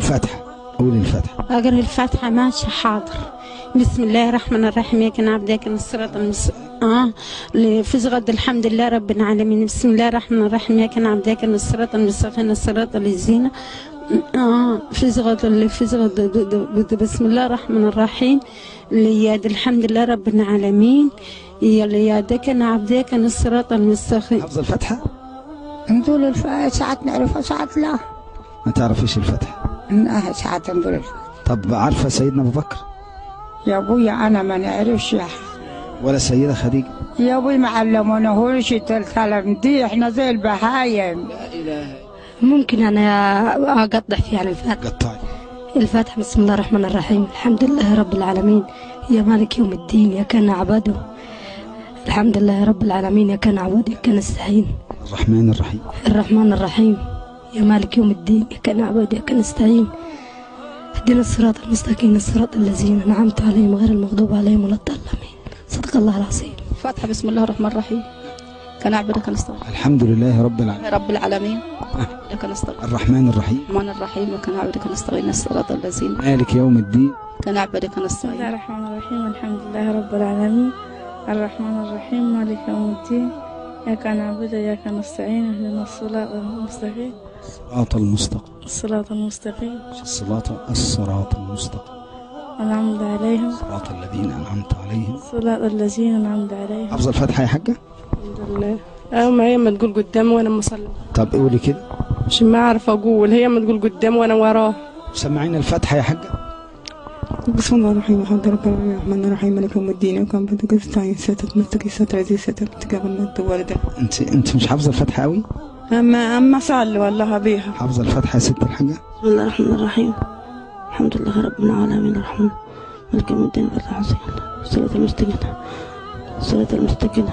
الفاتحة، قولي الفاتحة. أقرأ الفاتحة ماشي حاضر. بسم الله الرحمن الرحيم، إياك نعبد وإياك نستعين في غد الحمد لله رب العالمين. بسم الله الرحمن الرحيم، إياك نعبد وإياك نستعين الصراط الذين بسم الله الرحمن الرحيم. لياد الحمد لله رب العالمين. يا ليادك نعبد وإياك الصراط المستقيم. حافظة الفاتحة؟ نقول الفاتحة ساعات نعرفها ساعات لا. ما تعرفيش الفاتحة؟ ساعات نقول الفاتحة. طب عارفة سيدنا أبو بكر؟ يا ابويا انا ما نعرفش. ولا سيدة خديجة؟ يا ابوي ما علموناهوش الكلام دي، احنا زي البهايم. لا اله. ممكن انا اقطع فيها عن الفاتحة؟ قطعي. الفاتحة بسم الله الرحمن الرحيم، الحمد لله رب العالمين يا مالك يوم الدين يا كان عباده، الحمد لله رب العالمين يا كان عباده يا كان نستعين. الرحمن الرحيم. الرحمن الرحيم يا مالك يوم الدين يا كان عباده يا كان نستعين. اهدنا الصراط المستقيم الصراط الذين انعمت عليهم غير المغضوب عليهم ولا الضالين. صدق الله العظيم. الفاتحة بسم الله الرحمن الرحيم، كان عبدك نستعين. الحمد لله رب العالمين. رب العالمين لك نستعين. الرحمن الرحيم. الرحمن الرحيم وكان عبدك نستعين الصراط الذين مالك يوم الدين. كان عبدك نستعين. بسم الله الرحمن الرحيم، الحمد لله رب العالمين الرحمن الرحيم مالك يوم الدين إياك نعبد وإياك نستعين اهدنا الصراط المستقيم الصراط المستقيم. الصراط المستقيم الصراط المستقيم أنعمت عليهم صراط الذين أنعمت عليهم. صراط الذين أنعمت عليهم. حافظة الفاتحة يا حاجة؟ الحمد لله. ما هي ما تقول قدام وانا مصلي. طب قولي كده. مش ما اعرف اقول، هي ما تقول قدام وانا وراه. سمعينا الفاتحة يا حاجة. بسم الله الرحمن الرحيم، الرحمن الرحيم مالك يوم الدين وكان بدك استعين ستة مستقي ستة عزيز ستة تقابل مد والدة. انت مش حافظة الفاتحة قوي؟ اما صلي والله بيها. حافظة الفاتحة يا ست الحاجة؟ بسم الله الرحمن الرحيم، الحمد لله رب العالمين الرحمن مالك يوم الدين الصراط المستقيم الصراط المستقيم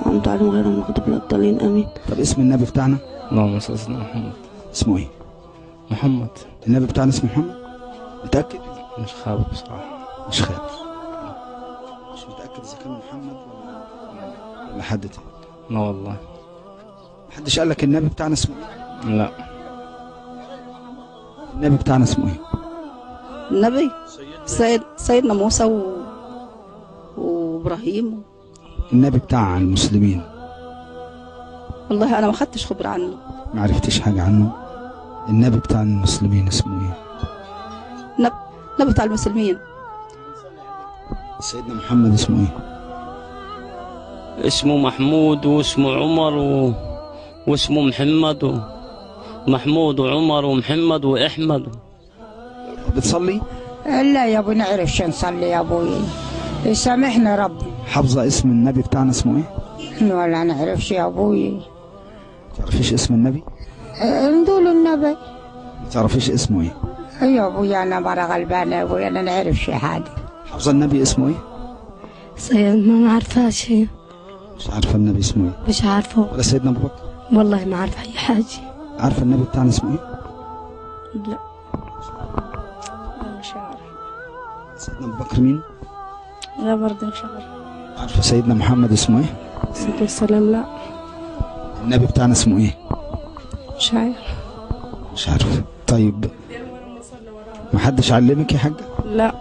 أنعمت عليهم غير المغضوب عليهم الضالين آمين. طب اسم النبي بتاعنا؟ اللهم صل على محمد. اسمه ايه؟ محمد. النبي بتاعنا اسمه محمد؟ متأكد؟ مش خابر بصراحة. مش خابر. مش متأكد إذا كان محمد ولا حد تاني؟ لا والله. محدش قال لك النبي بتاعنا اسمه ايه؟ لا. النبي بتاعنا اسمه ايه؟ النبي سيدنا موسى وابراهيم. النبي بتاع المسلمين. والله انا ما خدتش خبر عنه. ما عرفتش حاجة عنه؟ النبي بتاع المسلمين اسمه ايه؟ النبي بتاع المسلمين. سيدنا محمد اسمه ايه؟ اسمه محمود واسمه عمر واسمه محمد ومحمود وعمر ومحمد وأحمد. بتصلي؟ لا يا ابو نعرفش نصلي يا ابوي، يسامحنا ربي. حافظة اسم النبي بتاعنا اسمه ايه؟ ولا نعرفش يا ابوي. ما تعرفيش اسم النبي؟ نقول النبي. ما تعرفيش اسمه ايه؟ يا ابوي انا مرة غلبانة يا ابوي، انا نعرفش حاجة. حافظة النبي اسمه ايه؟ سيد ما عارفاش هي. مش عارفة النبي اسمه ايه؟ مش عارفه. ولا سيدنا ابو بكر؟ والله ما عارفه اي حاجة. عارفة النبي بتاعنا اسمه ايه؟ لا مش عارف. سيدنا ابو بكر مين؟ لا برضه مش عارف. عارفة سيدنا محمد اسمه ايه؟ الصلاة والسلام. لا. النبي بتاعنا اسمه ايه؟ مش عارف. مش عارف. طيب محدش علمك يا حاجة؟ لا.